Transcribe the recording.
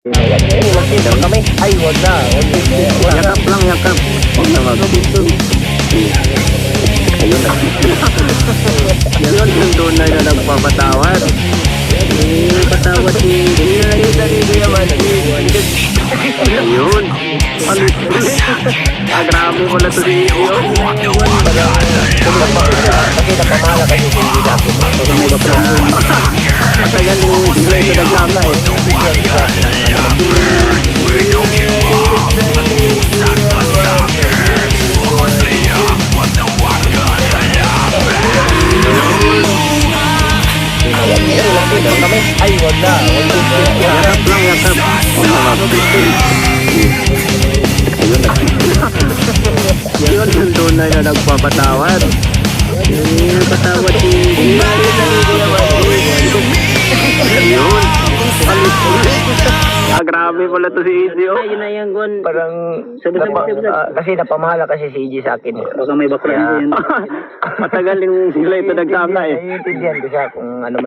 Magkita kami. Ay, wag na. Yakap lang, yakap. Huwag na mag-dito. Ayun na. Yun, yung tunay na nagpapatawad. Patawad si... Ayun. Grabe pala to si Iyo. Kasi napamala kayo sa hindi natin. Matagal yung sila ito nagkama eh. Magkita kami. Ay, wag na. Yakap lang, yakap. Huwag na mag-dito. Ayun na. Yun, yung tunay na nagpapatawad. Patawad si... Ayun. Grabe pala to si Izzy, oh. Yun na yan, Gon. Parang kasi napamala kasi si EJ sa akin. Baka may bakla na yan. Matagal yung sila ito nagkama eh. Naiintindihan ko siya kung ano